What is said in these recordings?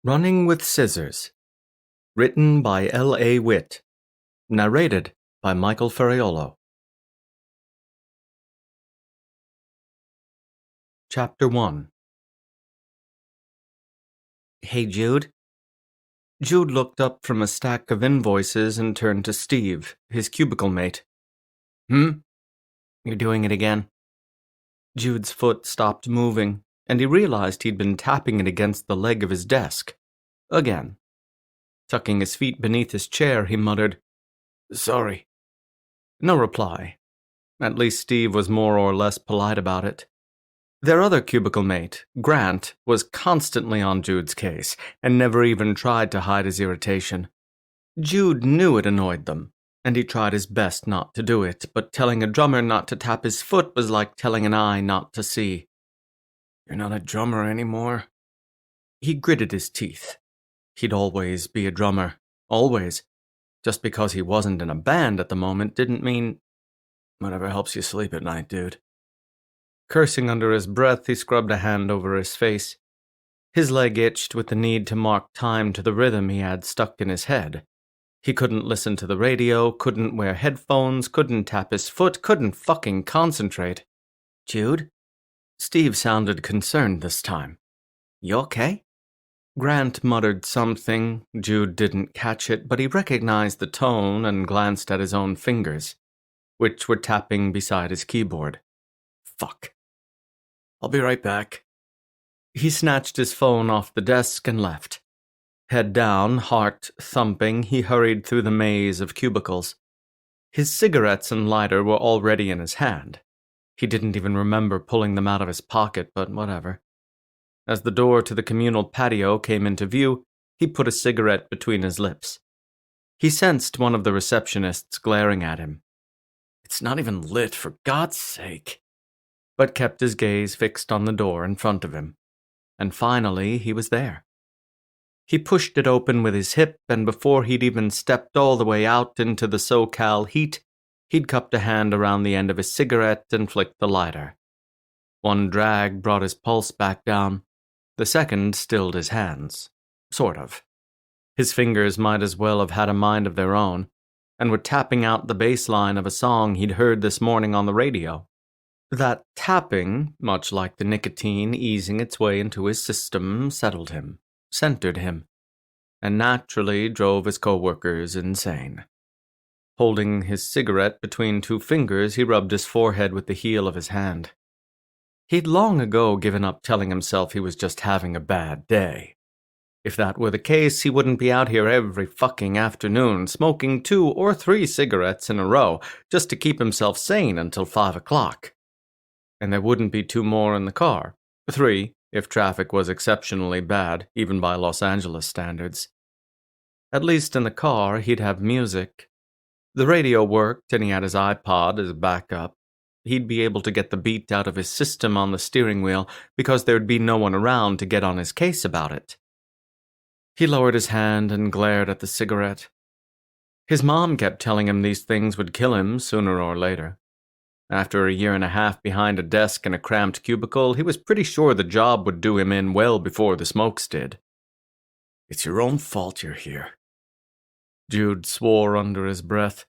Running with Scissors. Written by L.A. Witt. Narrated by Michael Ferraiuolo. Chapter 1. Hey, Jude. Jude looked up from a stack of invoices and turned to Steve, his cubicle mate. You're doing it again. Jude's foot stopped moving, and he realized he'd been tapping it against the leg of his desk. Again. Tucking his feet beneath his chair, he muttered, "Sorry." No reply. At least Steve was more or less polite about it. Their other cubicle mate, Grant, was constantly on Jude's case, and never even tried to hide his irritation. Jude knew it annoyed them, and he tried his best not to do it, but telling a drummer not to tap his foot was like telling an eye not to see. "You're not a drummer anymore." He gritted his teeth. He'd always be a drummer. Always. Just because he wasn't in a band at the moment didn't mean... Whatever helps you sleep at night, dude. Cursing under his breath, he scrubbed a hand over his face. His leg itched with the need to mark time to the rhythm he had stuck in his head. He couldn't listen to the radio, couldn't wear headphones, couldn't tap his foot, couldn't fucking concentrate. "Jude?" Steve sounded concerned this time. "You okay?" Grant muttered something. Jude didn't catch it, but he recognized the tone and glanced at his own fingers, which were tapping beside his keyboard. Fuck. "I'll be right back." He snatched his phone off the desk and left. Head down, heart thumping, he hurried through the maze of cubicles. His cigarettes and lighter were already in his hand. He didn't even remember pulling them out of his pocket, but whatever. As the door to the communal patio came into view, he put a cigarette between his lips. He sensed one of the receptionists glaring at him. "It's not even lit, for God's sake," but kept his gaze fixed on the door in front of him. And finally, he was there. He pushed it open with his hip, and before he'd even stepped all the way out into the SoCal heat, he'd cupped a hand around the end of his cigarette and flicked the lighter. One drag brought his pulse back down. The second stilled his hands. Sort of. His fingers might as well have had a mind of their own, and were tapping out the bass line of a song he'd heard this morning on the radio. That tapping, much like the nicotine easing its way into his system, settled him, centered him, and naturally drove his co-workers insane. Holding his cigarette between two fingers, he rubbed his forehead with the heel of his hand. He'd long ago given up telling himself he was just having a bad day. If that were the case, he wouldn't be out here every fucking afternoon smoking 2 or 3 cigarettes in a row just to keep himself sane until 5 o'clock. And there wouldn't be 2 more in the car. 3, if traffic was exceptionally bad, even by Los Angeles standards. At least in the car, he'd have music. The radio worked, and he had his iPod as backup. He'd be able to get the beat out of his system on the steering wheel because there'd be no one around to get on his case about it. He lowered his hand and glared at the cigarette. His mom kept telling him these things would kill him sooner or later. After a year and a half behind a desk in a cramped cubicle, he was pretty sure the job would do him in well before the smokes did. "It's your own fault you're here." Jude swore under his breath.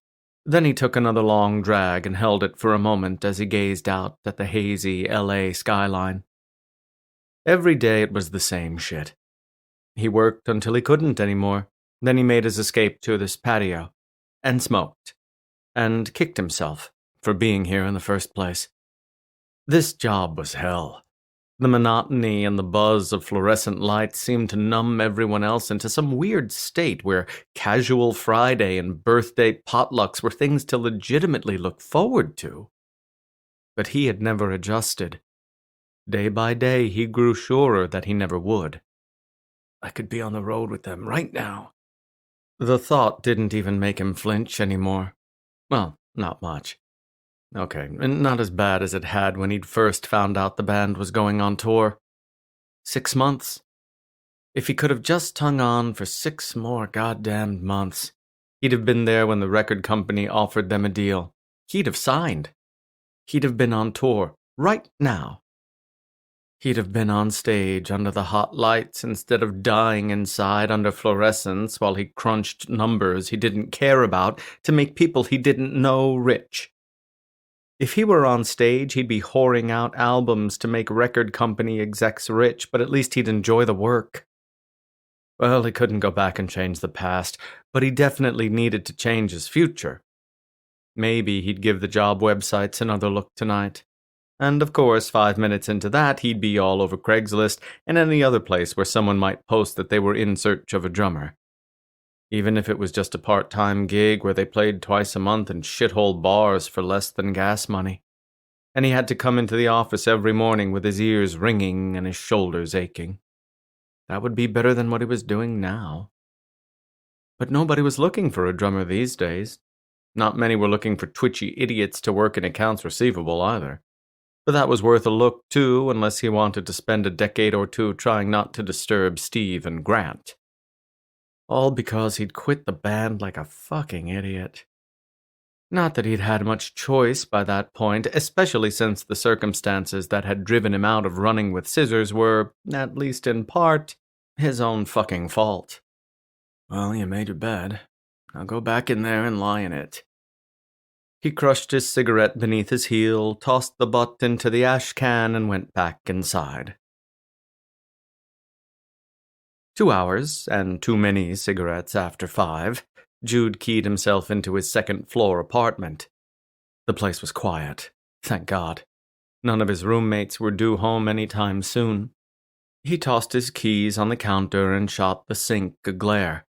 Then he took another long drag and held it for a moment as he gazed out at the hazy LA skyline. Every day it was the same shit. He worked until he couldn't anymore. Then he made his escape to this patio, and smoked, and kicked himself for being here in the first place. This job was hell. The monotony and the buzz of fluorescent lights seemed to numb everyone else into some weird state where casual Friday and birthday potlucks were things to legitimately look forward to. But he had never adjusted. Day by day, he grew surer that he never would. "I could be on the road with them right now." The thought didn't even make him flinch anymore. Well, not much. Okay, not as bad as it had when he'd first found out the band was going on tour. 6 months. If he could have just hung on for 6 more goddamned months, he'd have been there when the record company offered them a deal. He'd have signed. He'd have been on tour right now. He'd have been on stage under the hot lights instead of dying inside under fluorescence while he crunched numbers he didn't care about to make people he didn't know rich. If he were on stage, he'd be whoring out albums to make record company execs rich, but at least he'd enjoy the work. Well, he couldn't go back and change the past, but he definitely needed to change his future. Maybe he'd give the job websites another look tonight. And of course, 5 minutes into that, he'd be all over Craigslist and any other place where someone might post that they were in search of a drummer. Even if it was just a part-time gig where they played twice a month in shithole bars for less than gas money. And he had to come into the office every morning with his ears ringing and his shoulders aching. That would be better than what he was doing now. But nobody was looking for a drummer these days. Not many were looking for twitchy idiots to work in accounts receivable either. But that was worth a look, too, unless he wanted to spend a decade or two trying not to disturb Steve and Grant. All because he'd quit the band like a fucking idiot. Not that he'd had much choice by that point, especially since the circumstances that had driven him out of Running with Scissors were, at least in part, his own fucking fault. Well, you made your bed. Now go back in there and lie in it. He crushed his cigarette beneath his heel, tossed the butt into the ash can, and went back inside. 2 hours, and too many cigarettes after 5, Jude keyed himself into his second-floor apartment. The place was quiet, thank God. None of his roommates were due home any time soon. He tossed his keys on the counter and shot the sink a glare.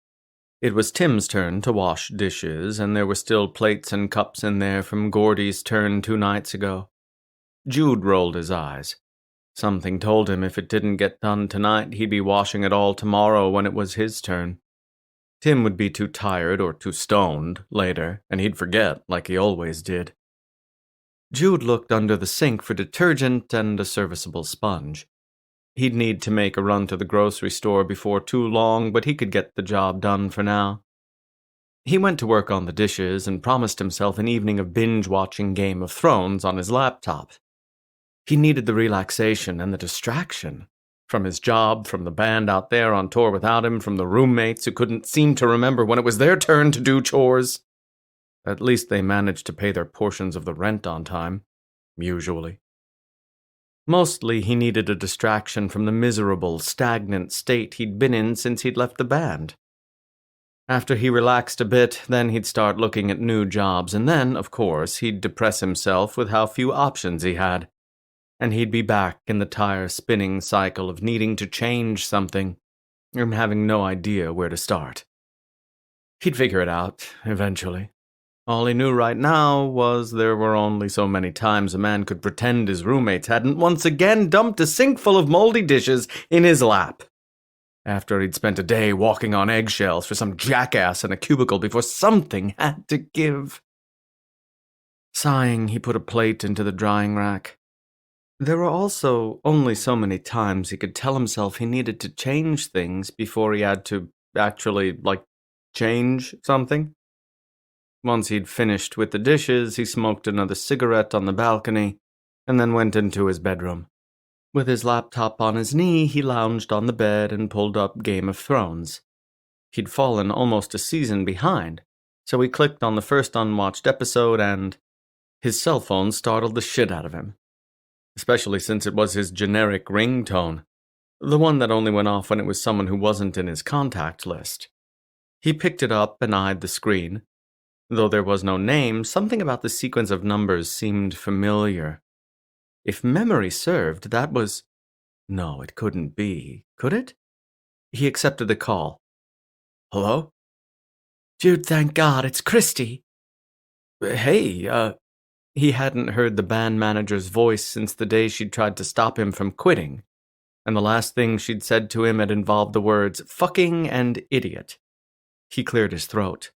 It was Tim's turn to wash dishes, and there were still plates and cups in there from Gordy's turn 2 nights ago. Jude rolled his eyes. Something told him if it didn't get done tonight, he'd be washing it all tomorrow when it was his turn. Tim would be too tired or too stoned later, and he'd forget like he always did. Jude looked under the sink for detergent and a serviceable sponge. He'd need to make a run to the grocery store before too long, but he could get the job done for now. He went to work on the dishes and promised himself an evening of binge-watching Game of Thrones on his laptop. He needed the relaxation and the distraction. From his job, from the band out there on tour without him, from the roommates who couldn't seem to remember when it was their turn to do chores. At least they managed to pay their portions of the rent on time, usually. Mostly, he needed a distraction from the miserable, stagnant state he'd been in since he'd left the band. After he relaxed a bit, then he'd start looking at new jobs, and then, of course, he'd depress himself with how few options he had. And he'd be back in the tire-spinning cycle of needing to change something, and having no idea where to start. He'd figure it out, eventually. All he knew right now was there were only so many times a man could pretend his roommates hadn't once again dumped a sink full of moldy dishes in his lap. After he'd spent a day walking on eggshells for some jackass in a cubicle before something had to give. Sighing, he put a plate into the drying rack. There were also only so many times he could tell himself he needed to change things before he had to actually, change something. Once he'd finished with the dishes, he smoked another cigarette on the balcony, and then went into his bedroom. With his laptop on his knee, he lounged on the bed and pulled up Game of Thrones. He'd fallen almost a season behind, so he clicked on the first unwatched episode and his cell phone startled the shit out of him. Especially since it was his generic ringtone, the one that only went off when it was someone who wasn't in his contact list. He picked it up and eyed the screen. Though there was no name, something about the sequence of numbers seemed familiar. If memory served, that was... No, it couldn't be. Could it? He accepted the call. Hello? Jude, thank God, it's Christy. Hey, He hadn't heard the band manager's voice since the day she'd tried to stop him from quitting, and the last thing she'd said to him had involved the words fucking and idiot. He cleared his throat.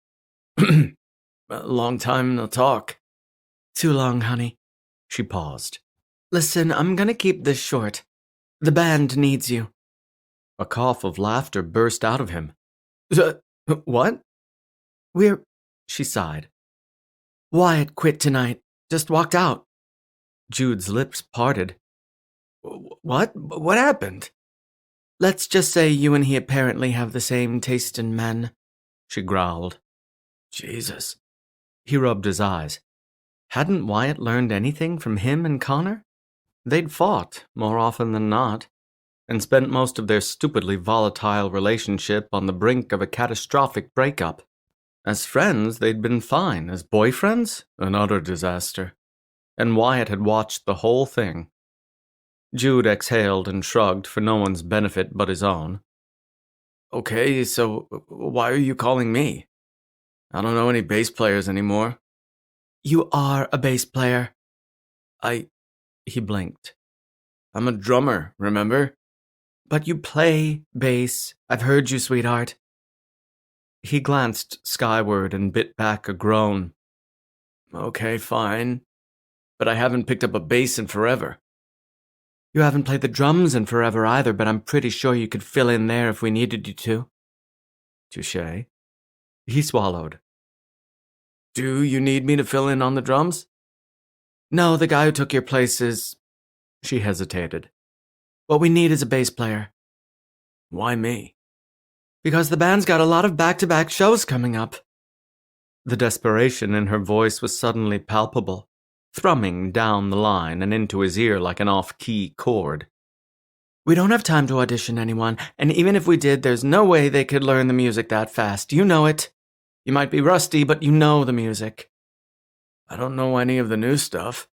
Long time no talk. Too long, honey. She paused. Listen, I'm gonna keep this short. The band needs you. A cough of laughter burst out of him. What? She sighed. Wyatt quit tonight. Just walked out. Jude's lips parted. What? What happened? Let's just say you and he apparently have the same taste in men, she growled. Jesus. He rubbed his eyes. Hadn't Wyatt learned anything from him and Connor? They'd fought, more often than not, and spent most of their stupidly volatile relationship on the brink of a catastrophic breakup. As friends, they'd been fine. As boyfriends, an utter disaster. And Wyatt had watched the whole thing. Jude exhaled and shrugged for no one's benefit but his own. Okay, so why are you calling me? I don't know any bass players anymore. You are a bass player. He blinked. I'm a drummer, remember? But you play bass. I've heard you, sweetheart. He glanced skyward and bit back a groan. Okay, fine. But I haven't picked up a bass in forever. You haven't played the drums in forever either, but I'm pretty sure you could fill in there if we needed you to. Touché. He swallowed. Do you need me to fill in on the drums? No, the guy who took your place is... She hesitated. What we need is a bass player. Why me? Because the band's got a lot of back-to-back shows coming up. The desperation in her voice was suddenly palpable, thrumming down the line and into his ear like an off-key chord. We don't have time to audition anyone, and even if we did, there's no way they could learn the music that fast. You know it. You might be rusty, but you know the music. I don't know any of the new stuff.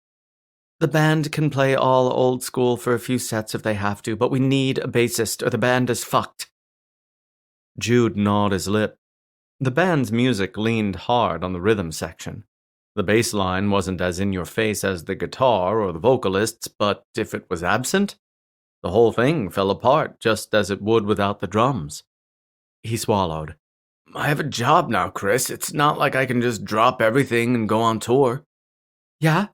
The band can play all old school for a few sets if they have to, but we need a bassist or the band is fucked. Jude gnawed his lip. The band's music leaned hard on the rhythm section. The bass line wasn't as in-your-face as the guitar or the vocalists, but if it was absent, the whole thing fell apart just as it would without the drums. He swallowed. I have a job now, Chris. It's not like I can just drop everything and go on tour. Yeah?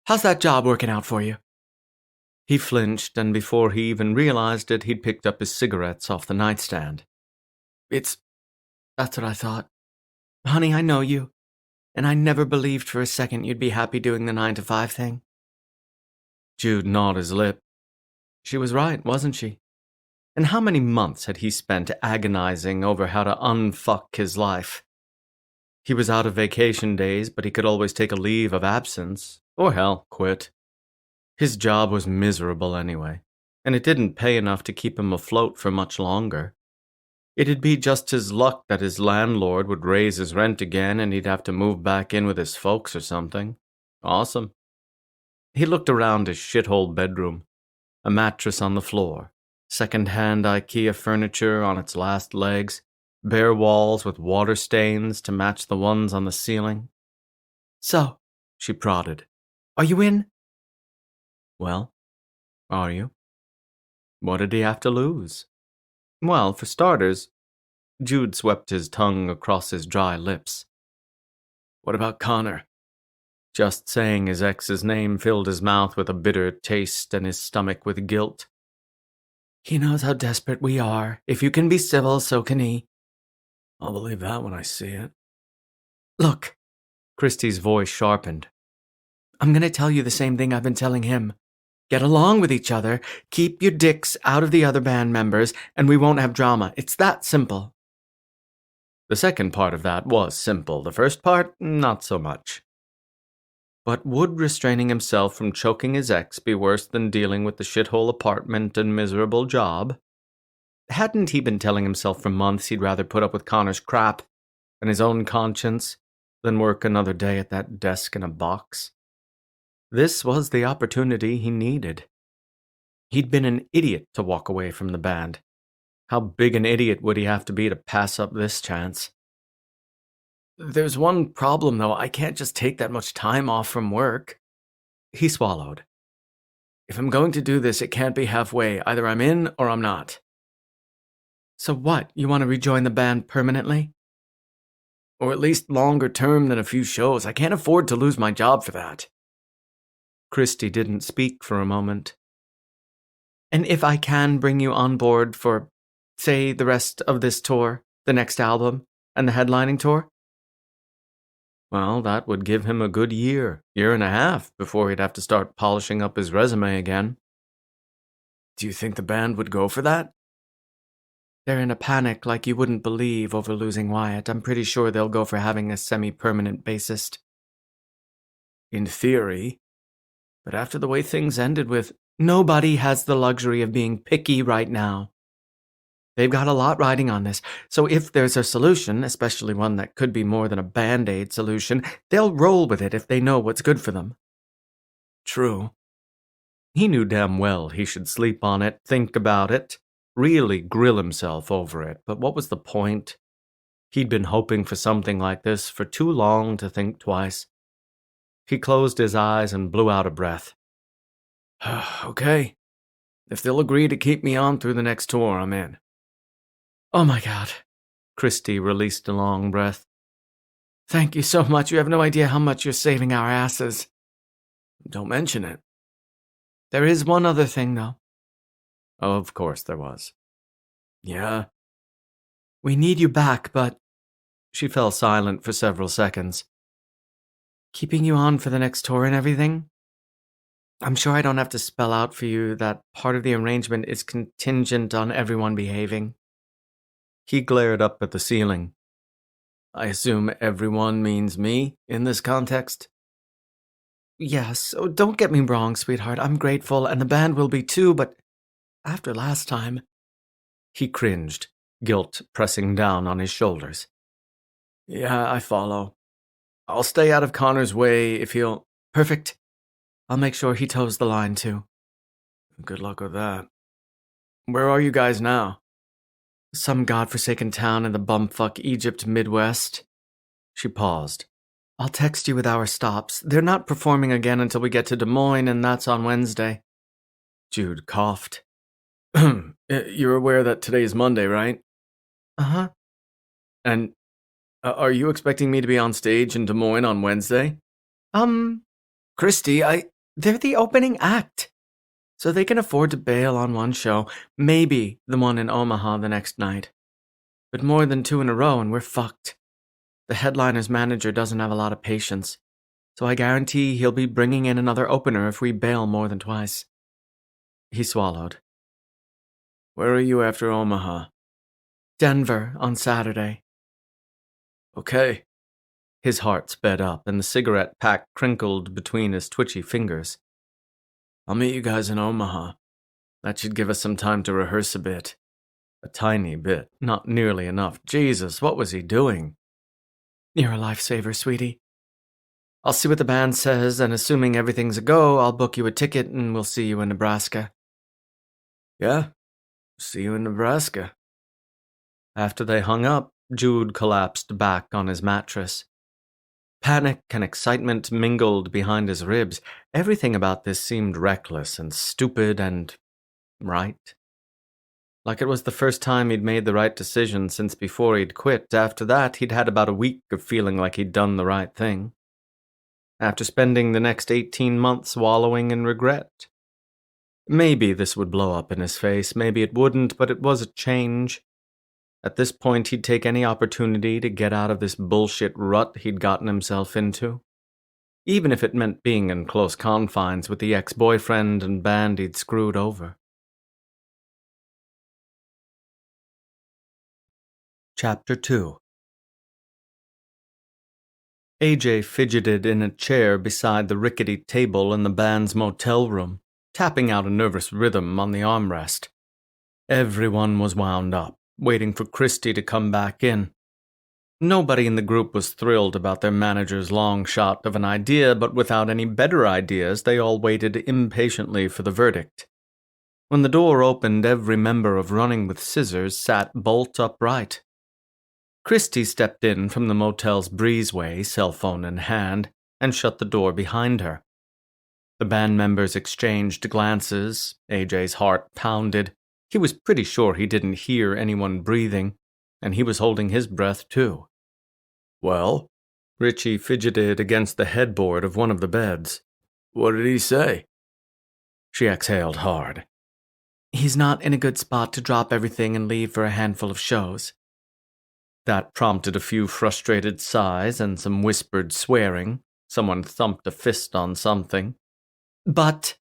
How's that job working out for you? He flinched, and before he even realized it, he'd picked up his cigarettes off the nightstand. That's what I thought. Honey, I know you, and I never believed for a second you'd be happy doing the 9-to-5 thing. Jude gnawed his lip. She was right, wasn't she? And how many months had he spent agonizing over how to unfuck his life? He was out of vacation days, but he could always take a leave of absence, or hell, quit. His job was miserable anyway, and it didn't pay enough to keep him afloat for much longer. It'd be just his luck that his landlord would raise his rent again and he'd have to move back in with his folks or something. Awesome. He looked around his shithole bedroom. A mattress on the floor, second-hand IKEA furniture on its last legs, bare walls with water stains to match the ones on the ceiling. So, she prodded, are you in? Well, are you? What did he have to lose? Well, for starters, Jude swept his tongue across his dry lips. What about Connor? Just saying his ex's name filled his mouth with a bitter taste and his stomach with guilt. He knows how desperate we are. If you can be civil, so can he. I'll believe that when I see it. Look, Christie's voice sharpened. I'm going to tell you the same thing I've been telling him. Get along with each other, keep your dicks out of the other band members, and we won't have drama. It's that simple. The second part of that was simple. The first part, not so much. But would restraining himself from choking his ex be worse than dealing with the shithole apartment and miserable job? Hadn't he been telling himself for months he'd rather put up with Connor's crap and his own conscience than work another day at that desk in a box? This was the opportunity he needed. He'd been an idiot to walk away from the band. How big an idiot would he have to be to pass up this chance? There's one problem, though. I can't just take that much time off from work. He swallowed. If I'm going to do this, it can't be halfway. Either I'm in or I'm not. So what? You want to rejoin the band permanently? Or at least longer term than a few shows. I can't afford to lose my job for that. Christie didn't speak for a moment. And if I can bring you on board for, say, the rest of this tour, the next album, and the headlining tour? Well, that would give him a good year and a half, before he'd have to start polishing up his resume again. Do you think the band would go for that? They're in a panic like you wouldn't believe over losing Wyatt. I'm pretty sure they'll go for having a semi-permanent bassist. In theory. But after the way things ended with, nobody has the luxury of being picky right now. They've got a lot riding on this, so if there's a solution, especially one that could be more than a Band-Aid solution, they'll roll with it if they know what's good for them. True. He knew damn well he should sleep on it, think about it, really grill himself over it, but what was the point? He'd been hoping for something like this for too long to think twice. He closed his eyes and blew out a breath. Okay. If they'll agree to keep me on through the next tour, I'm in. Oh my God. Christy released a long breath. Thank you so much. You have no idea how much you're saving our asses. Don't mention it. There is one other thing, though. Oh, of course there was. Yeah? We need you back, but... She fell silent for several seconds. Keeping you on for the next tour and everything? I'm sure I don't have to spell out for you that part of the arrangement is contingent on everyone behaving. He glared up at the ceiling. I assume everyone means me in this context? Yes, oh, don't get me wrong, sweetheart. I'm grateful, and the band will be too, but after last time... He cringed, guilt pressing down on his shoulders. Yeah, I follow. I'll stay out of Connor's way if he'll... Perfect. I'll make sure he toes the line, too. Good luck with that. Where are you guys now? Some godforsaken town in the bumfuck Egypt Midwest. She paused. I'll text you with our stops. They're not performing again until we get to Des Moines, and that's on Wednesday. Jude coughed. You're aware that today's Monday, right? Uh-huh. And are you expecting me to be on stage in Des Moines on Wednesday? Christy, they're the opening act. So they can afford to bail on one show, maybe the one in Omaha the next night. But more than 2 in a row and we're fucked. The headliner's manager doesn't have a lot of patience, so I guarantee he'll be bringing in another opener if we bail more than twice. He swallowed. Where are you after Omaha? Denver on Saturday. Okay. His heart sped up and the cigarette pack crinkled between his twitchy fingers. I'll meet you guys in Omaha. That should give us some time to rehearse a bit. A tiny bit, not nearly enough. Jesus, what was he doing? You're a lifesaver, sweetie. I'll see what the band says, and assuming everything's a go, I'll book you a ticket and we'll see you in Nebraska. Yeah, see you in Nebraska. After they hung up, Jude collapsed back on his mattress. Panic and excitement mingled behind his ribs. Everything about this seemed reckless and stupid and... right. Like it was the first time he'd made the right decision since before he'd quit. After that, he'd had about a week of feeling like he'd done the right thing. After spending the next 18 months wallowing in regret. Maybe this would blow up in his face, maybe it wouldn't, but it was a change. At this point, he'd take any opportunity to get out of this bullshit rut he'd gotten himself into. Even if it meant being in close confines with the ex-boyfriend and band he'd screwed over. Chapter 2. AJ fidgeted in a chair beside the rickety table in the band's motel room, tapping out a nervous rhythm on the armrest. Everyone was wound up, waiting for Christy to come back in. Nobody in the group was thrilled about their manager's long shot of an idea, but without any better ideas, they all waited impatiently for the verdict. When the door opened, every member of Running with Scissors sat bolt upright. Christy stepped in from the motel's breezeway, cell phone in hand, and shut the door behind her. The band members exchanged glances. AJ's heart pounded. He was pretty sure he didn't hear anyone breathing, and he was holding his breath too. Well, Richie fidgeted against the headboard of one of the beds. What did he say? She exhaled hard. He's not in a good spot to drop everything and leave for a handful of shows. That prompted a few frustrated sighs and some whispered swearing. Someone thumped a fist on something. But,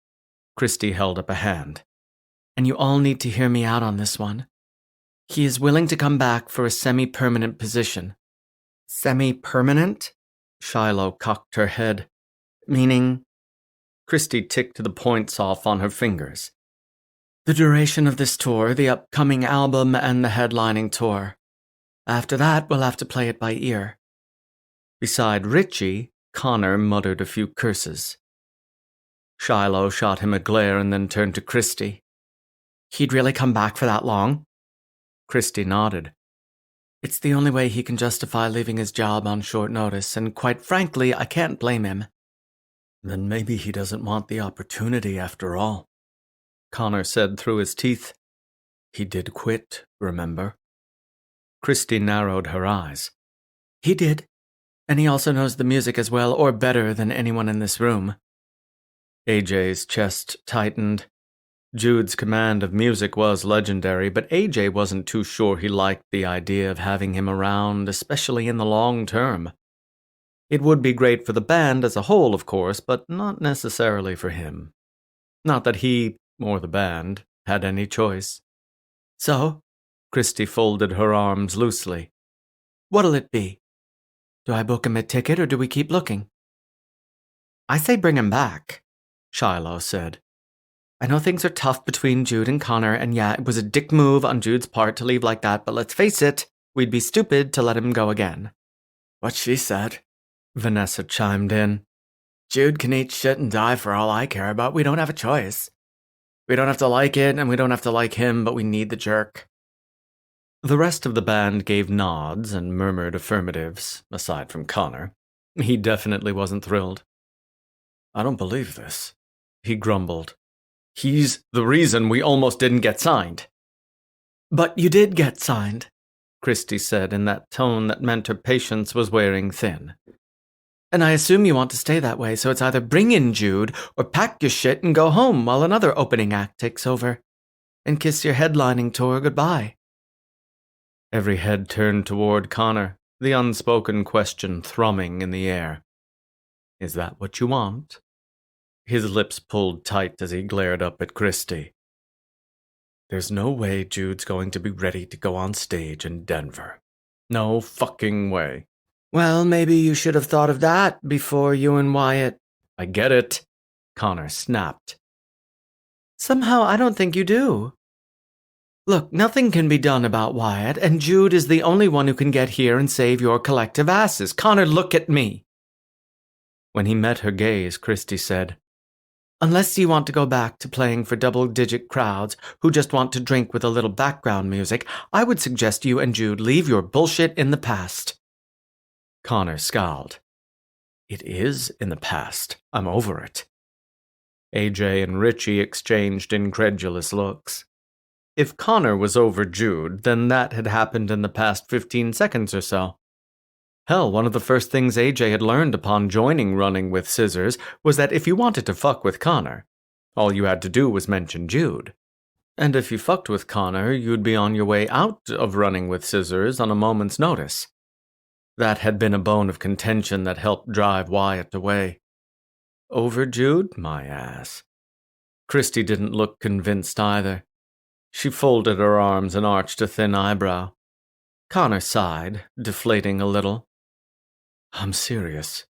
Christy held up a hand. and you all need to hear me out on this one. He is willing to come back for a semi-permanent position. Semi-permanent? Shiloh cocked her head. Meaning? Christy ticked the points off on her fingers. The duration of this tour, the upcoming album, and the headlining tour. After that, we'll have to play it by ear. Beside Richie, Connor muttered a few curses. Shiloh shot him a glare and then turned to Christy. He'd really come back for that long? Christy nodded. It's the only way he can justify leaving his job on short notice, and quite frankly, I can't blame him. Then maybe he doesn't want the opportunity after all, Connor said through his teeth. He did quit, remember? Christy narrowed her eyes. He did, and he also knows the music as well or better than anyone in this room. AJ's chest tightened. Jude's command of music was legendary, but AJ wasn't too sure he liked the idea of having him around, especially in the long term. It would be great for the band as a whole, of course, but not necessarily for him. Not that he, or the band, had any choice. So, Christy folded her arms loosely. What'll it be? Do I book him a ticket or do we keep looking? I say bring him back, Shiloh said. I know things are tough between Jude and Connor, and yeah, it was a dick move on Jude's part to leave like that, but let's face it, we'd be stupid to let him go again. What she said, Vanessa chimed in. Jude can eat shit and die for all I care about. We don't have a choice. We don't have to like it, and we don't have to like him, but we need the jerk. The rest of the band gave nods and murmured affirmatives, aside from Connor. He definitely wasn't thrilled. I don't believe this, he grumbled. He's the reason we almost didn't get signed. But you did get signed, Christy said in that tone that meant her patience was wearing thin. And I assume you want to stay that way, so it's either bring in Jude or pack your shit and go home while another opening act takes over. And kiss your headlining tour goodbye. Every head turned toward Connor, the unspoken question thrumming in the air. Is that what you want? His lips pulled tight as he glared up at Christy. There's no way Jude's going to be ready to go on stage in Denver. No fucking way. Well, maybe you should have thought of that before you and Wyatt... I get it, Connor snapped. Somehow I don't think you do. Look, nothing can be done about Wyatt, and Jude is the only one who can get here and save your collective asses. Connor, look at me. When he met her gaze, Christy said, Unless you want to go back to playing for double-digit crowds who just want to drink with a little background music, I would suggest you and Jude leave your bullshit in the past. Connor scowled. It is in the past. I'm over it. AJ and Richie exchanged incredulous looks. If Connor was over Jude, then that had happened in the past 15 seconds or so. Hell, one of the first things AJ had learned upon joining Running with Scissors was that if you wanted to fuck with Connor, all you had to do was mention Jude. And if you fucked with Connor, you'd be on your way out of Running with Scissors on a moment's notice. That had been a bone of contention that helped drive Wyatt away. Over Jude? My ass. Christy didn't look convinced either. She folded her arms and arched a thin eyebrow. Connor sighed, deflating a little. I'm serious.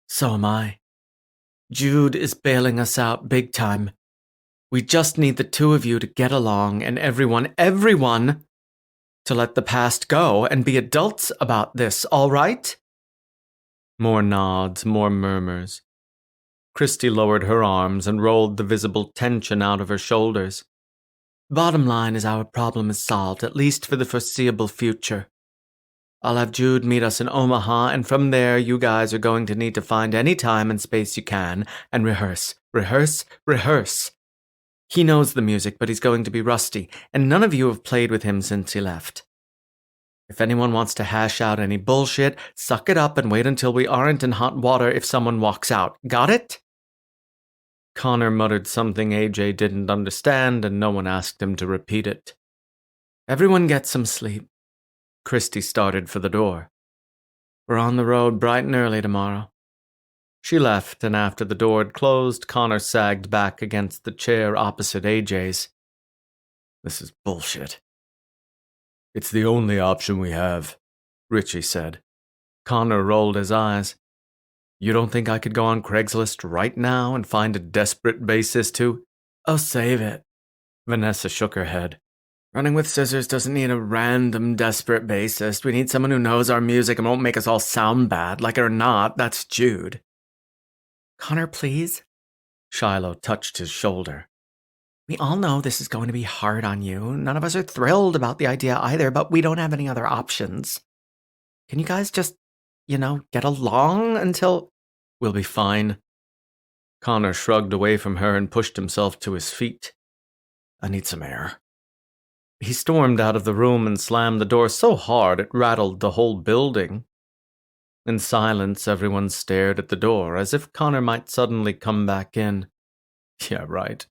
So am I. Jude is bailing us out big time. We just need the two of you to get along and everyone, to let the past go and be adults about this, all right? More nods, more murmurs. Christy lowered her arms and rolled the visible tension out of her shoulders. Bottom line is our problem is solved, at least for the foreseeable future. I'll have Jude meet us in Omaha, and from there you guys are going to need to find any time and space you can and rehearse. He knows the music, but he's going to be rusty, and none of you have played with him since he left. If anyone wants to hash out any bullshit, suck it up and wait until we aren't in hot water if someone walks out. Got it? Connor muttered something AJ didn't understand, and no one asked him to repeat it. Everyone get some sleep. Christy started for the door. We're on the road bright and early tomorrow. She left, and after the door had closed, Connor sagged back against the chair opposite AJ's. This is bullshit. It's the only option we have, Richie said. Connor rolled his eyes. You don't think I could go on Craigslist right now and find a desperate bassist to? Oh, save it. Vanessa shook her head. Running with Scissors doesn't need a random desperate bassist. We need someone who knows our music and won't make us all sound bad. Like it or not, that's Jude. Connor, please? Shiloh touched his shoulder. We all know this is going to be hard on you. None of us are thrilled about the idea either, but we don't have any other options. Can you guys just, get along until... We'll be fine. Connor shrugged away from her and pushed himself to his feet. I need some air. He stormed out of the room and slammed the door so hard it rattled the whole building. In silence, everyone stared at the door, as if Connor might suddenly come back in. Yeah, right.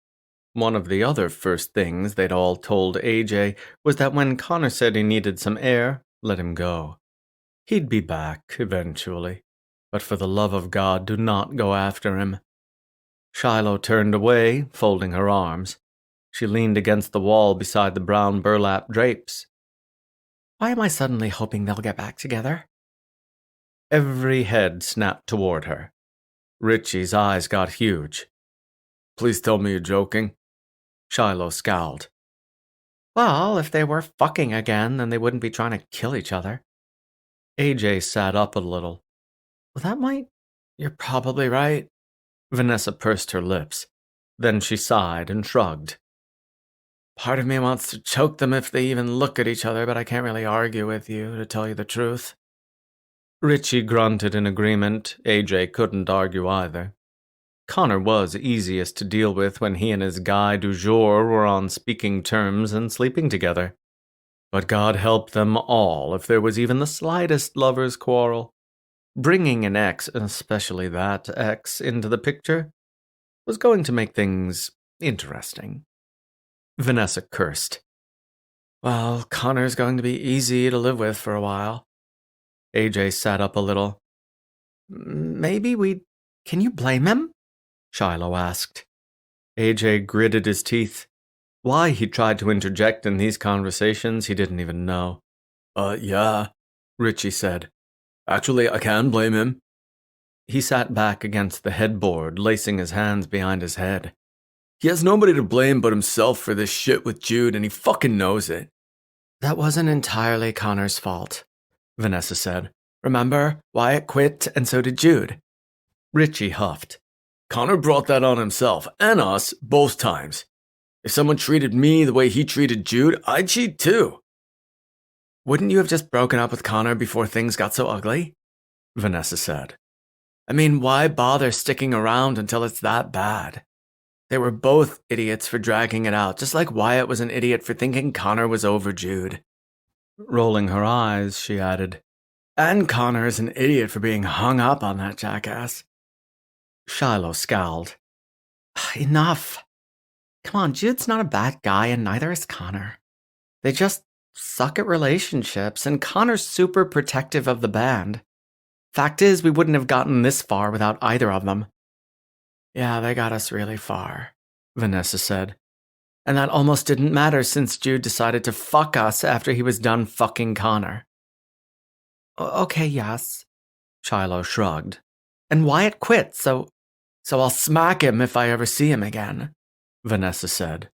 One of the other first things they'd all told AJ was that when Connor said he needed some air, let him go. He'd be back, eventually. But for the love of God, do not go after him. Shiloh turned away, folding her arms. She leaned against the wall beside the brown burlap drapes. Why am I suddenly hoping they'll get back together? Every head snapped toward her. Richie's eyes got huge. Please tell me you're joking. Shiloh scowled. Well, if they were fucking again, then they wouldn't be trying to kill each other. AJ sat up a little. Well, that might... You're probably right. Vanessa pursed her lips. Then she sighed and shrugged. Part of me wants to choke them if they even look at each other, but I can't really argue with you, to tell you the truth. Richie grunted in agreement. AJ couldn't argue either. Connor was easiest to deal with when he and his guy du jour were on speaking terms and sleeping together. But God help them all if there was even the slightest lover's quarrel. Bringing an ex, especially that ex, into the picture was going to make things interesting. Vanessa cursed. Well, Connor's going to be easy to live with for a while. AJ sat up a little. Maybe we... Can you blame him? Shiloh asked. AJ gritted his teeth. Why he tried to interject in these conversations he didn't even know. Yeah, Richie said. Actually, I can blame him. He sat back against the headboard, lacing his hands behind his head. He has nobody to blame but himself for this shit with Jude, and he fucking knows it. That wasn't entirely Connor's fault, Vanessa said. Remember, Wyatt quit, and so did Jude. Richie huffed. Connor brought that on himself, and us, both times. If someone treated me the way he treated Jude, I'd cheat too. Wouldn't you have just broken up with Connor before things got so ugly? Vanessa said. I mean, why bother sticking around until it's that bad? They were both idiots for dragging it out, just like Wyatt was an idiot for thinking Connor was over Jude. Rolling her eyes, she added, and Connor is an idiot for being hung up on that jackass. Shiloh scowled. Enough. Come on, Jude's not a bad guy, and neither is Connor. They just suck at relationships, and Connor's super protective of the band. Fact is, we wouldn't have gotten this far without either of them. Yeah, they got us really far, Vanessa said. And that almost didn't matter since Jude decided to fuck us after he was done fucking Connor. Okay, yes, Shiloh shrugged. And Wyatt quit, so I'll smack him if I ever see him again, Vanessa said.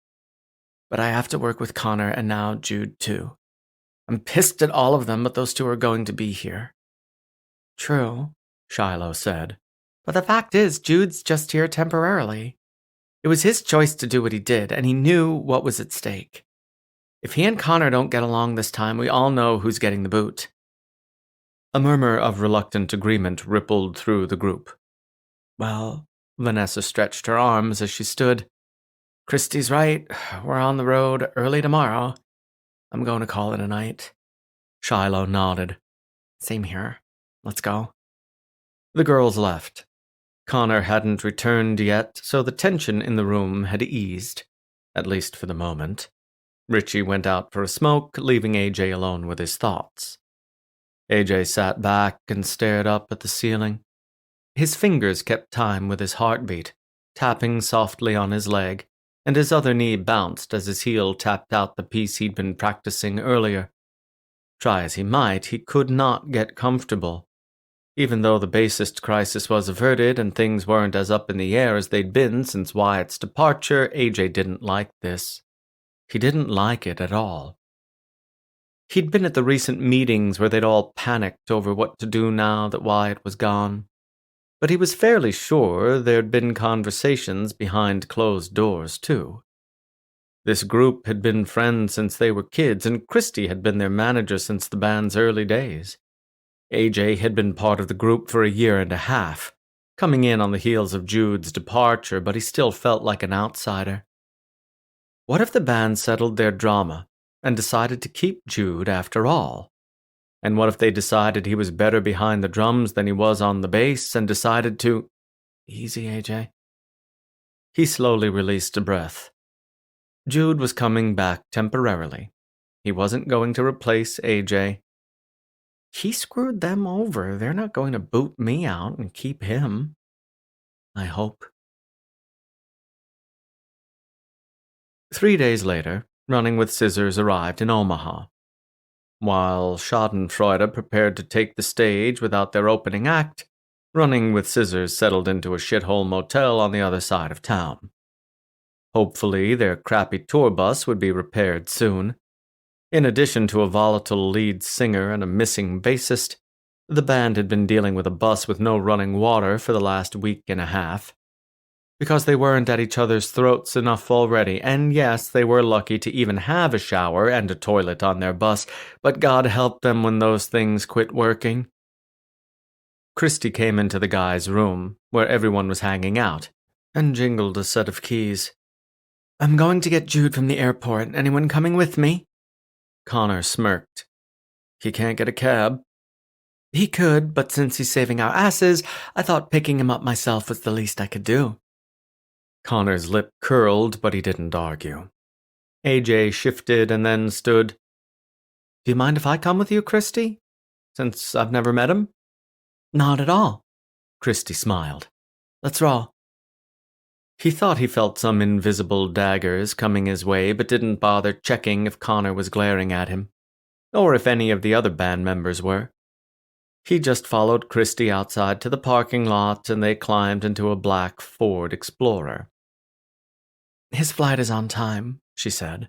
But I have to work with Connor and now Jude too. I'm pissed at all of them, but those two are going to be here. True, Shiloh said. But the fact is, Jude's just here temporarily. It was his choice to do what he did, and he knew what was at stake. If he and Connor don't get along this time, we all know who's getting the boot. A murmur of reluctant agreement rippled through the group. Well, Vanessa stretched her arms as she stood. Christy's right. We're on the road early tomorrow. I'm going to call it a night. Shiloh nodded. Same here. Let's go. The girls left. Connor hadn't returned yet, so the tension in the room had eased, at least for the moment. Richie went out for a smoke, leaving AJ alone with his thoughts. AJ sat back and stared up at the ceiling. His fingers kept time with his heartbeat, tapping softly on his leg, and his other knee bounced as his heel tapped out the piece he'd been practicing earlier. Try as he might, he could not get comfortable. Even though the bassist crisis was averted and things weren't as up in the air as they'd been since Wyatt's departure, AJ didn't like this. He didn't like it at all. He'd been at the recent meetings where they'd all panicked over what to do now that Wyatt was gone. But he was fairly sure there'd been conversations behind closed doors, too. This group had been friends since they were kids, and Christy had been their manager since the band's early days. AJ had been part of the group for a year and a half, coming in on the heels of Jude's departure, but he still felt like an outsider. What if the band settled their drama and decided to keep Jude after all? And what if they decided he was better behind the drums than he was on the bass and decided to... Easy, AJ. He slowly released a breath. Jude was coming back temporarily. He wasn't going to replace AJ. He screwed them over. They're not going to boot me out and keep him. I hope. 3 days later, Running with Scissors arrived in Omaha. While Schadenfreude prepared to take the stage without their opening act, Running with Scissors settled into a shithole motel on the other side of town. Hopefully, their crappy tour bus would be repaired soon. In addition to a volatile lead singer and a missing bassist, the band had been dealing with a bus with no running water for the last week and a half. Because they weren't at each other's throats enough already, and yes, they were lucky to even have a shower and a toilet on their bus, but God help them when those things quit working. Christy came into the guy's room, where everyone was hanging out, and jingled a set of keys. I'm going to get Jude from the airport. Anyone coming with me? Connor smirked. He can't get a cab. He could, but since he's saving our asses, I thought picking him up myself was the least I could do. Connor's lip curled, but he didn't argue. AJ shifted and then stood. Do you mind if I come with you, Christy? Since I've never met him? Not at all. Christy smiled. Let's roll. He thought he felt some invisible daggers coming his way, but didn't bother checking if Connor was glaring at him, or if any of the other band members were. He just followed Christy outside to the parking lot, and they climbed into a black Ford Explorer. His flight is on time, she said,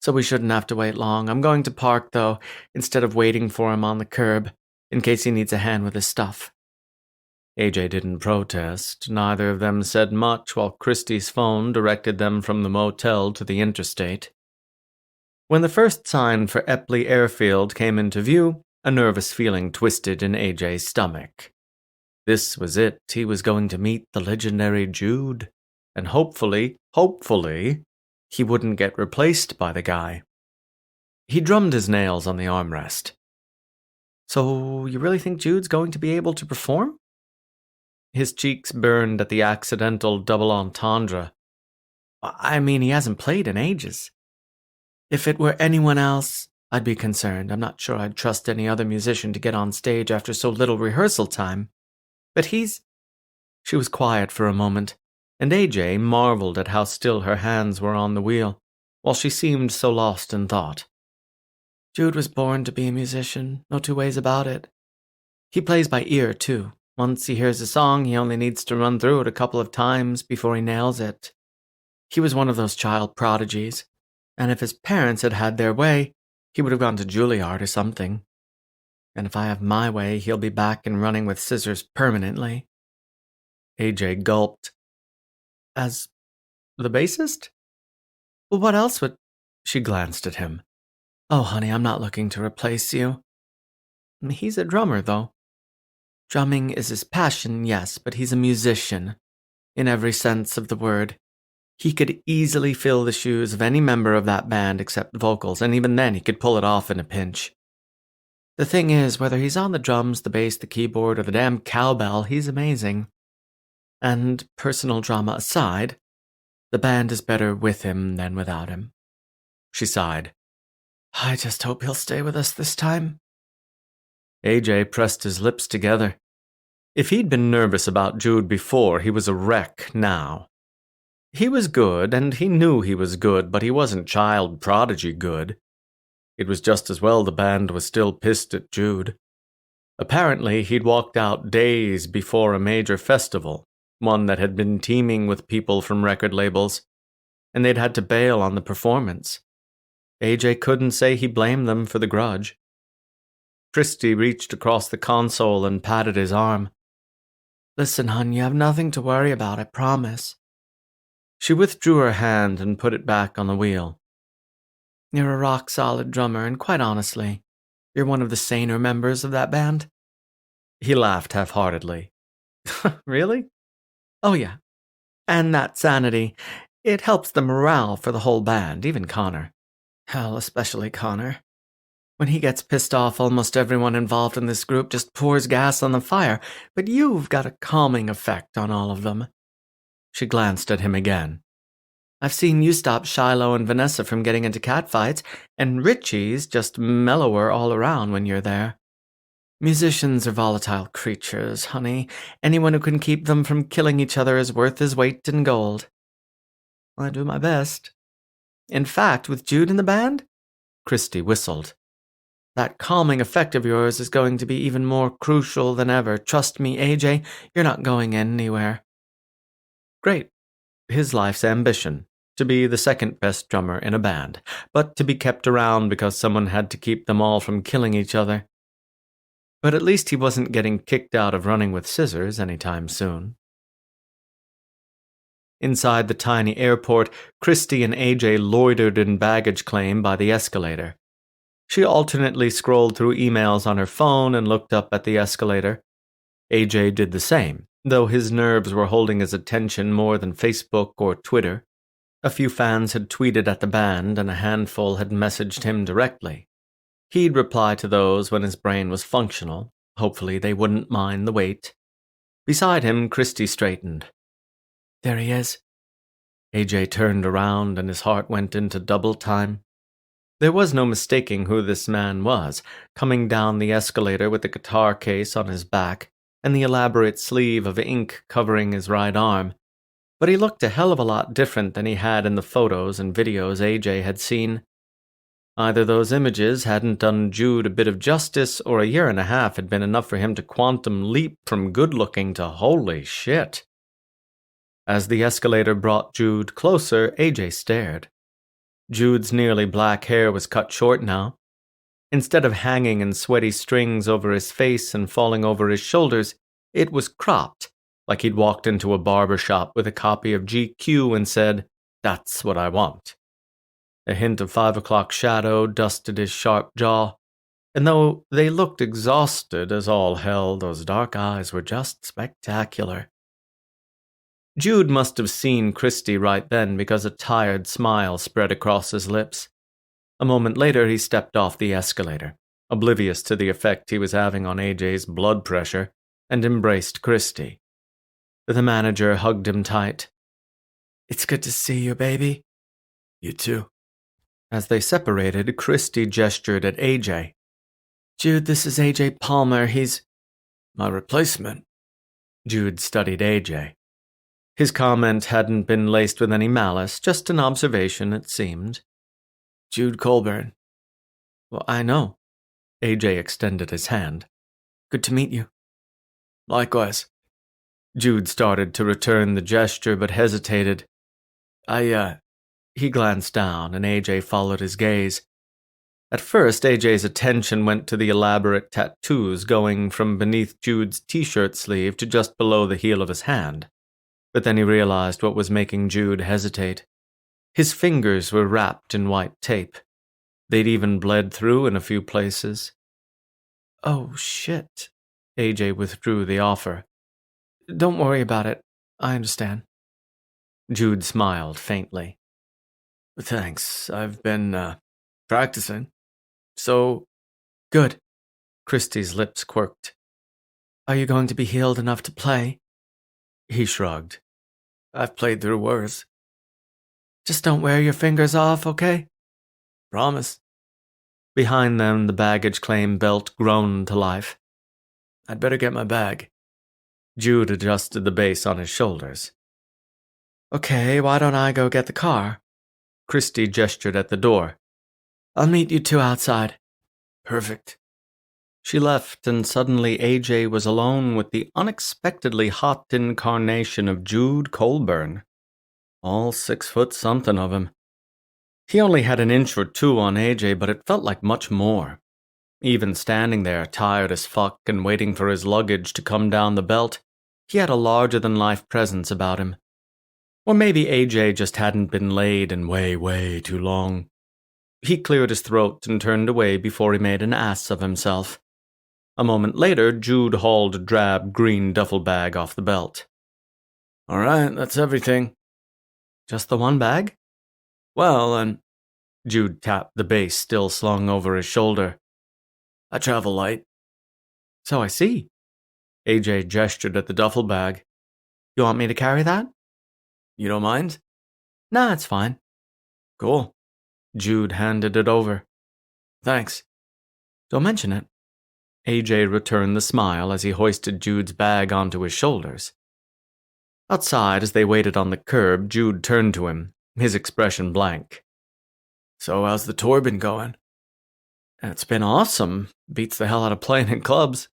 so we shouldn't have to wait long. I'm going to park, though, instead of waiting for him on the curb, in case he needs a hand with his stuff. AJ didn't protest. Neither of them said much while Christy's phone directed them from the motel to the interstate. When the first sign for Epley Airfield came into view, a nervous feeling twisted in AJ's stomach. This was it. He was going to meet the legendary Jude, and hopefully, he wouldn't get replaced by the guy. He drummed his nails on the armrest. So, you really think Jude's going to be able to perform? His cheeks burned at the accidental double entendre. I mean, he hasn't played in ages. If it were anyone else, I'd be concerned. I'm not sure I'd trust any other musician to get on stage after so little rehearsal time. But he's... She was quiet for a moment, and AJ marveled at how still her hands were on the wheel, while she seemed so lost in thought. Jude was born to be a musician, no two ways about it. He plays by ear, too. Once he hears a song, he only needs to run through it a couple of times before he nails it. He was one of those child prodigies, and if his parents had had their way, he would have gone to Juilliard or something. And if I have my way, he'll be back and Running with Scissors permanently. AJ gulped. As the bassist? Well, what else would... She glanced at him. Oh, honey, I'm not looking to replace you. He's a drummer, though. Drumming is his passion, yes, but he's a musician, in every sense of the word. He could easily fill the shoes of any member of that band except vocals, and even then he could pull it off in a pinch. The thing is, whether he's on the drums, the bass, the keyboard, or the damn cowbell, he's amazing. And, personal drama aside, the band is better with him than without him. She sighed. I just hope he'll stay with us this time. AJ pressed his lips together. If he'd been nervous about Jude before, he was a wreck now. He was good, and he knew he was good, but he wasn't child prodigy good. It was just as well the band was still pissed at Jude. Apparently, he'd walked out days before a major festival, one that had been teeming with people from record labels, and they'd had to bail on the performance. AJ couldn't say he blamed them for the grudge. Christy reached across the console and patted his arm. "Listen, hon, you have nothing to worry about, I promise." She withdrew her hand and put it back on the wheel. "You're a rock-solid drummer, and quite honestly, you're one of the saner members of that band." He laughed half-heartedly. "Really?" "Oh yeah. And that sanity, it helps the morale for the whole band, even Connor. Hell, especially Connor. When he gets pissed off, almost everyone involved in this group just pours gas on the fire, but you've got a calming effect on all of them." She glanced at him again. "I've seen you stop Shiloh and Vanessa from getting into catfights, and Richie's just mellower all around when you're there. Musicians are volatile creatures, honey. Anyone who can keep them from killing each other is worth his weight in gold." "I do my best." "In fact, with Jude in the band?" Christy whistled. "That calming effect of yours is going to be even more crucial than ever. Trust me, AJ, you're not going anywhere." Great. His life's ambition. To be the second best drummer in a band, but to be kept around because someone had to keep them all from killing each other. But at least he wasn't getting kicked out of Running with Scissors anytime soon. Inside the tiny airport, Christy and AJ loitered in baggage claim by the escalator. She alternately scrolled through emails on her phone and looked up at the escalator. AJ did the same, though his nerves were holding his attention more than Facebook or Twitter. A few fans had tweeted at the band, and a handful had messaged him directly. He'd reply to those when his brain was functional. Hopefully they wouldn't mind the wait. Beside him, Christy straightened. "There he is." AJ turned around and his heart went into double time. There was no mistaking who this man was, coming down the escalator with the guitar case on his back and the elaborate sleeve of ink covering his right arm. But he looked a hell of a lot different than he had in the photos and videos AJ had seen. Either those images hadn't done Jude a bit of justice, or a year and a half had been enough for him to quantum leap from good-looking to holy shit. As the escalator brought Jude closer, AJ stared. Jude's nearly black hair was cut short now. Instead of hanging in sweaty strings over his face and falling over his shoulders, it was cropped, like he'd walked into a barber shop with a copy of GQ and said, "That's what I want." A hint of 5 o'clock shadow dusted his sharp jaw, and though they looked exhausted as all hell, those dark eyes were just spectacular. Jude must have seen Christy right then because a tired smile spread across his lips. A moment later, he stepped off the escalator, oblivious to the effect he was having on AJ's blood pressure, and embraced Christy. The manager hugged him tight. "It's good to see you, baby." "You too." As they separated, Christy gestured at AJ. "Jude, this is AJ Palmer. He's..." "My replacement." Jude studied AJ. His comment hadn't been laced with any malice, just an observation, it seemed. "Jude Colburn." "Well, I know." AJ extended his hand. "Good to meet you." "Likewise." Jude started to return the gesture, but hesitated. He glanced down, and AJ followed his gaze. At first, AJ's attention went to the elaborate tattoos going from beneath Jude's t-shirt sleeve to just below the heel of his hand. But then he realized what was making Jude hesitate. His fingers were wrapped in white tape. They'd even bled through in a few places. "Oh, shit." AJ withdrew the offer. "Don't worry about it. I understand." Jude smiled faintly. "Thanks. I've been, practicing. So..." "Good." Christy's lips quirked. "Are you going to be healed enough to play?" He shrugged. "I've played through worse." "Just don't wear your fingers off, okay?" "Promise." Behind them, the baggage claim belt groaned to life. "I'd better get my bag." Jude adjusted the base on his shoulders. Okay, why don't I go get the car? Christy gestured at the door. I'll meet you two outside. Perfect. She left, and suddenly AJ was alone with the unexpectedly hot incarnation of Jude Colburn. All 6 foot something of him. He only had an inch or two on AJ, but it felt like much more. Even standing there, tired as fuck and waiting for his luggage to come down the belt, he had a larger-than-life presence about him. Or maybe AJ just hadn't been laid in way, way too long. He cleared his throat and turned away before he made an ass of himself. A moment later, Jude hauled a drab green duffel bag off the belt. All right, that's everything. Just the one bag? Well, and Jude tapped the base still slung over his shoulder. I travel light. So I see. AJ gestured at the duffel bag. You want me to carry that? You don't mind? Nah, it's fine. Cool. Jude handed it over. Thanks. Don't mention it. AJ returned the smile as he hoisted Jude's bag onto his shoulders. Outside, as they waited on the curb, Jude turned to him, his expression blank. So how's the tour been going? It's been awesome. Beats the hell out of playing in clubs.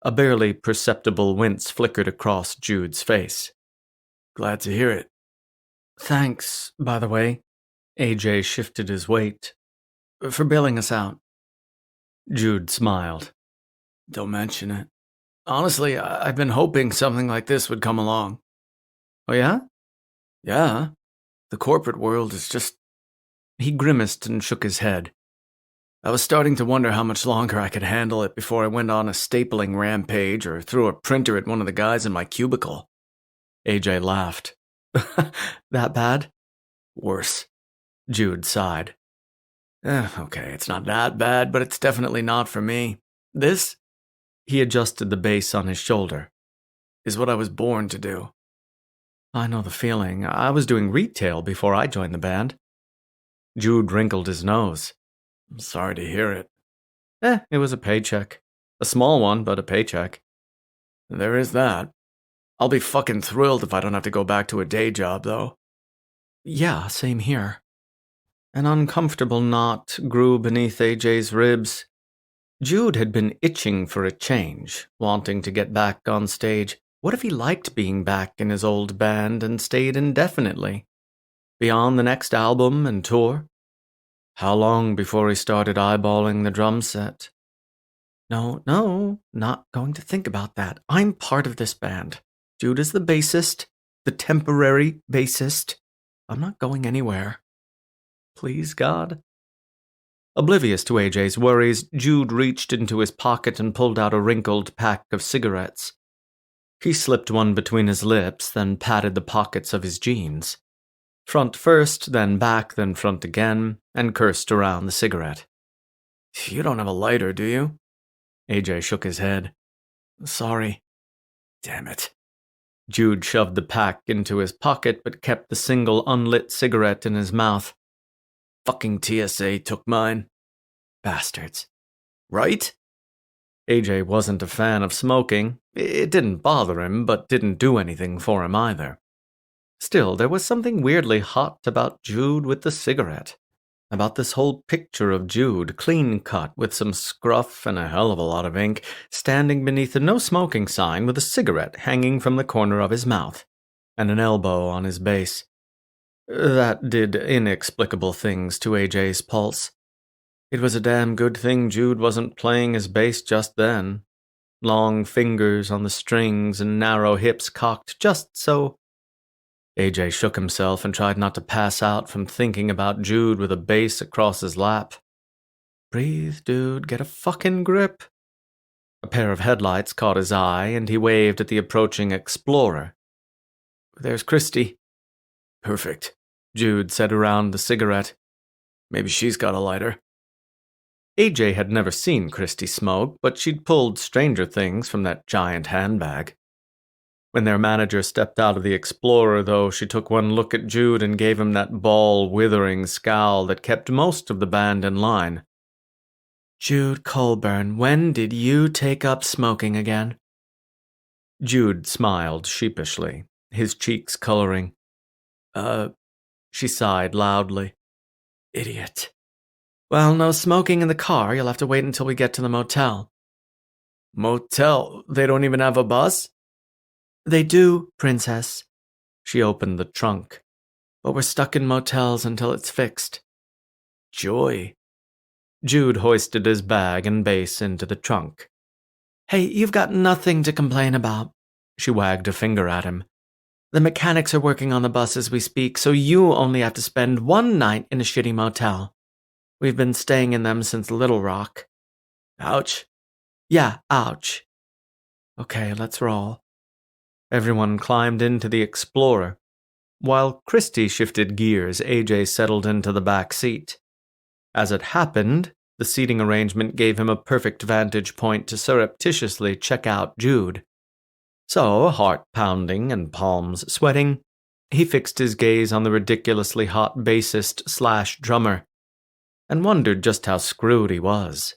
A barely perceptible wince flickered across Jude's face. Glad to hear it. Thanks, by the way. AJ shifted his weight. For bailing us out. Jude smiled. Don't mention it. Honestly, I've been hoping something like this would come along. Oh yeah? Yeah. The corporate world is just... He grimaced and shook his head. I was starting to wonder how much longer I could handle it before I went on a stapling rampage or threw a printer at one of the guys in my cubicle. AJ laughed. That bad? Worse. Jude sighed. Okay, it's not that bad, but it's definitely not for me. This, he adjusted the base on his shoulder, is what I was born to do. I know the feeling. I was doing retail before I joined the band. Jude wrinkled his nose. I'm sorry to hear it. It was a paycheck. A small one, but a paycheck. There is that. I'll be fucking thrilled if I don't have to go back to a day job, though. Yeah, same here. An uncomfortable knot grew beneath AJ's ribs. Jude had been itching for a change, wanting to get back on stage. What if he liked being back in his old band and stayed indefinitely? Beyond the next album and tour? How long before he started eyeballing the drum set? No, not going to think about that. I'm part of this band. Jude is the bassist, the temporary bassist. I'm not going anywhere. Please, God. Oblivious to AJ's worries, Jude reached into his pocket and pulled out a wrinkled pack of cigarettes. He slipped one between his lips, then patted the pockets of his jeans. Front first, then back, then front again, and cursed around the cigarette. You don't have a lighter, do you? AJ shook his head. Sorry. Damn it. Jude shoved the pack into his pocket but kept the single unlit cigarette in his mouth. Fucking TSA took mine. Bastards. Right? AJ wasn't a fan of smoking. It didn't bother him, but didn't do anything for him either. Still, there was something weirdly hot about Jude with the cigarette. About this whole picture of Jude, clean-cut, with some scruff and a hell of a lot of ink, standing beneath a no-smoking sign with a cigarette hanging from the corner of his mouth, and an elbow on his bass. That did inexplicable things to AJ's pulse. It was a damn good thing Jude wasn't playing his bass just then. Long fingers on the strings and narrow hips cocked just so. AJ shook himself and tried not to pass out from thinking about Jude with a bass across his lap. Breathe, dude, get a fucking grip. A pair of headlights caught his eye, and he waved at the approaching Explorer. There's Christy. Perfect, Jude said around the cigarette. Maybe she's got a lighter. AJ had never seen Christy smoke, but she'd pulled stranger things from that giant handbag. When their manager stepped out of the Explorer, though, she took one look at Jude and gave him that ball-withering scowl that kept most of the band in line. Jude Colburn, when did you take up smoking again? Jude smiled sheepishly, his cheeks coloring. She sighed loudly. Idiot. Well, no smoking in the car. You'll have to wait until we get to the motel. Motel? They don't even have a bus? They do, Princess. She opened the trunk. But we're stuck in motels until it's fixed. Joy. Jude hoisted his bag and base into the trunk. Hey, you've got nothing to complain about. She wagged a finger at him. The mechanics are working on the bus as we speak, so you only have to spend one night in a shitty motel. We've been staying in them since Little Rock. Ouch. Yeah, ouch. Okay, let's roll. Everyone climbed into the Explorer. While Christy shifted gears, AJ settled into the back seat. As it happened, the seating arrangement gave him a perfect vantage point to surreptitiously check out Jude. So, heart pounding and palms sweating, he fixed his gaze on the ridiculously hot bassist/drummer, and wondered just how screwed he was.